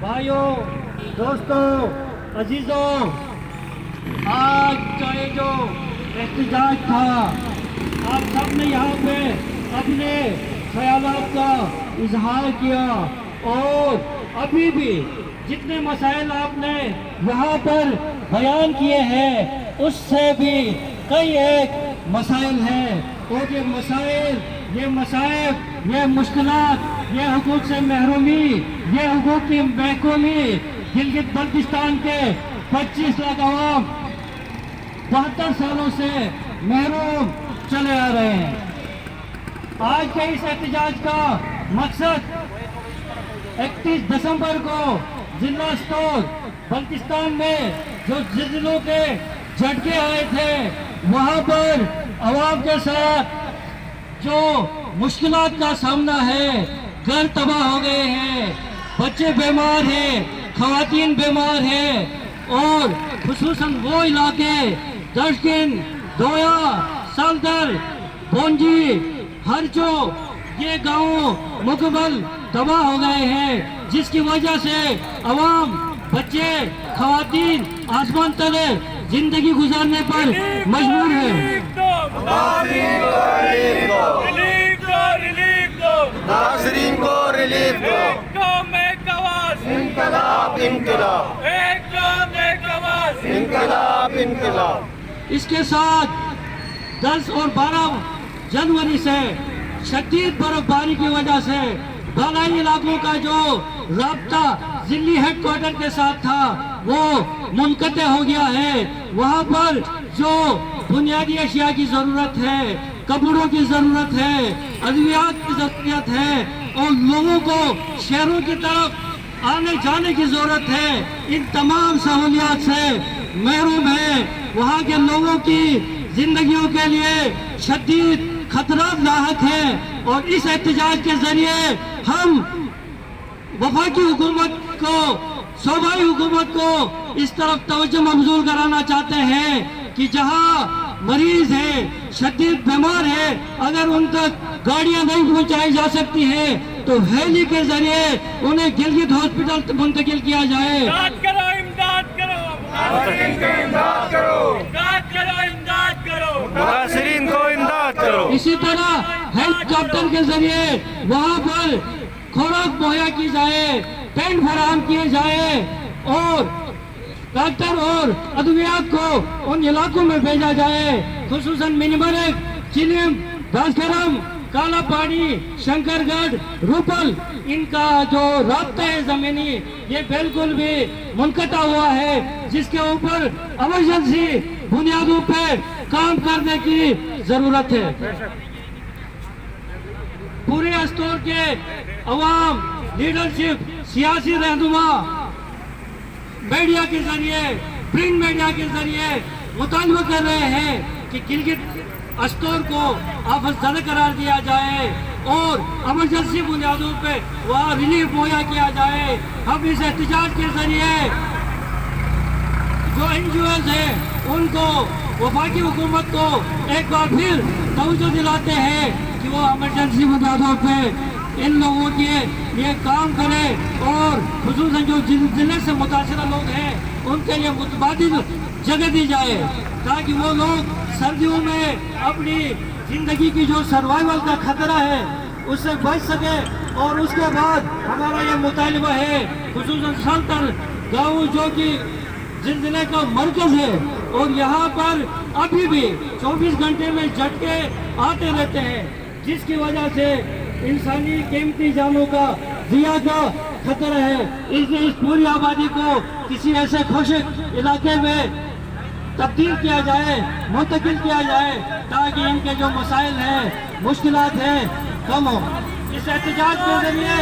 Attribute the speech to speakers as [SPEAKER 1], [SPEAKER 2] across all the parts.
[SPEAKER 1] بھائیوں، دوستوں، عزیزوں، آج کا یہ جو احتجاج تھا، آپ سب نے یہاں پہ اپنے خیالات کا اظہار کیا اور ابھی بھی جتنے مسائل آپ نے یہاں پر بیان کیے ہیں اس سے بھی کئی ایک مسائل ہیں، اور یہ مسائل، یہ مسائب، یہ مشکلات، یہ حقوق سے محرومی، یہ حقوق کی محکومی گلگت بلتستان کے 25 لاکھ عوام 72 سالوں سے محروم چلے آ رہے ہیں۔ آج کے اس احتجاج کا مقصد 31 دسمبر کو ضلع اسٹور بلتستان میں جو زلزلوں کے جھٹکے آئے تھے وہاں پر عوام کے ساتھ جو مشکلات کا سامنا ہے، گھر تباہ ہو گئے ہیں، بچے بیمار ہیں، خواتین بیمار ہیں، اور خصوصاً وہ علاقے دشکن، دویا، سالدر، بونجی، ہرچو، یہ گاؤں مکمل تباہ ہو گئے ہیں، جس کی وجہ سے عوام، بچے، خواتین آسمان تلے زندگی گزارنے پر مجبور ہیں۔
[SPEAKER 2] ناظرین کو ریلیف دو۔ انقلاب انقلاب انقلاب انقلاب۔
[SPEAKER 1] اس کے ساتھ 10 اور 12 جنوری سے شدید برف باری کی وجہ سے بالائی علاقوں کا جو رابطہ ضلعی ہیڈ کوارٹر کے ساتھ تھا وہ منقطع ہو گیا ہے۔ وہاں پر جو بنیادی اشیاء کی ضرورت ہے، کپڑوں کی ضرورت ہے، ادویات کی ضرورت ہے، اور لوگوں کو شہروں کی طرف آنے جانے کی ضرورت ہے، ان تمام سہولیات سے محروم ہے۔ وہاں کے لوگوں کی زندگیوں کے لیے شدید خطرات لاحق ہیں، اور اس احتجاج کے ذریعے ہم وفاقی حکومت کو، صوبائی حکومت کو اس طرف توجہ مبذول کرانا چاہتے ہیں کہ جہاں مریض ہیں، شدید بیمار ہیں، اگر ان تک گاڑیاں نہیں پہنچائی جا سکتی ہیں تو ہیلی کے ذریعے انہیں گلگت ہاسپٹل منتقل کیا جائے۔
[SPEAKER 3] امداد کرو، امداد کرو،
[SPEAKER 2] امداد کرو،
[SPEAKER 3] امداد کرو، امداد کرو،
[SPEAKER 2] ناظرین کو امداد کرو۔
[SPEAKER 1] اسی طرح ہیلی کاپٹر کے ذریعے وہاں پر خوراک مہیا کی جائے، ٹینٹ فراہم کیے جائے، اور ڈاکٹر اور ادویات کو ان علاقوں میں بھیجا جائے، خصوصاً منیمرگ، چلم، داسکرم، کالا پاڑی، شنکر گڑھ، روپل، ان کا جو رابطہ ہے زمینی یہ بالکل بھی منقطع ہوا ہے، جس کے اوپر ایمرجنسی بنیادوں پہ کام کرنے کی ضرورت ہے۔ پورے اسٹور کے عوام، لیڈرشپ، سیاسی رہنما میڈیا کے ذریعے، پرنٹ میڈیا کے ذریعے مطالبہ کر رہے ہیں کہ گلگت اسٹور کو آفت زدہ قرار دیا جائے اور ایمرجنسی بنیادوں پہ وہاں ریلیف مہیا کیا جائے۔ ہم اس احتجاج کے ذریعے جو NGOs ہیں ان کو، وفاقی حکومت کو ایک بار پھر توجہ دلاتے ہیں کہ وہ ایمرجنسی بنیادوں پہ ان لوگوں کے لیے کام کرے، اور خصوصاً جو زلزلے سے متاثرہ لوگ ہیں ان کے لیے متبادل جگہ دی جائے، تاکہ وہ لوگ سردیوں میں اپنی زندگی کی جو سروائیول کا خطرہ ہے اس سے بچ سکے۔ اور اس کے بعد ہمارا یہ مطالبہ ہے، خصوصاً سالتر گاؤں جو کہ زلزلے کا مرکز ہے، اور یہاں پر ابھی بھی 24 گھنٹے میں جھٹکے آتے رہتے ہیں، جس کی وجہ سے انسانی قیمتی جانوں کا ضیاع کا خطرہ ہے۔ اس لیے اس پوری آبادی کو کسی ایسے خشک علاقے میں تبدیل کیا جائے، منتقل کیا جائے، تاکہ ان کے جو مسائل ہیں، مشکلات ہیں، کم ہو۔ اس احتجاج کے ذریعے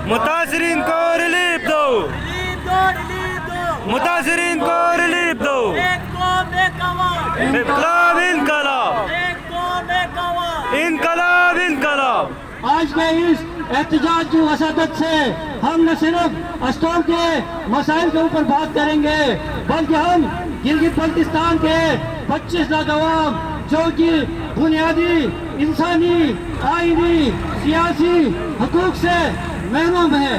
[SPEAKER 2] متاثرین کو ریلیف دو،
[SPEAKER 3] ریلیف دو، ریلیف دو،
[SPEAKER 2] متاثرین کو ریلیف دو۔
[SPEAKER 3] ایک قوم، ایک آواز،
[SPEAKER 2] انقلاب انقلاب
[SPEAKER 3] ایک قوم، ایک آواز۔
[SPEAKER 2] انقلاب انقلاب۔
[SPEAKER 1] آج کے اس احتجاج کی وساطت سے ہم نہ صرف اسٹور کے مسائل کے اوپر بات کریں گے، بلکہ ہم گلگت بلتستان کے 25 لاکھ عوام جو کہ بنیادی انسانی، آئینی، سیاسی حقوق سے محروم ہے،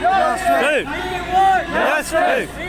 [SPEAKER 3] justice. We want
[SPEAKER 2] Justice.
[SPEAKER 3] We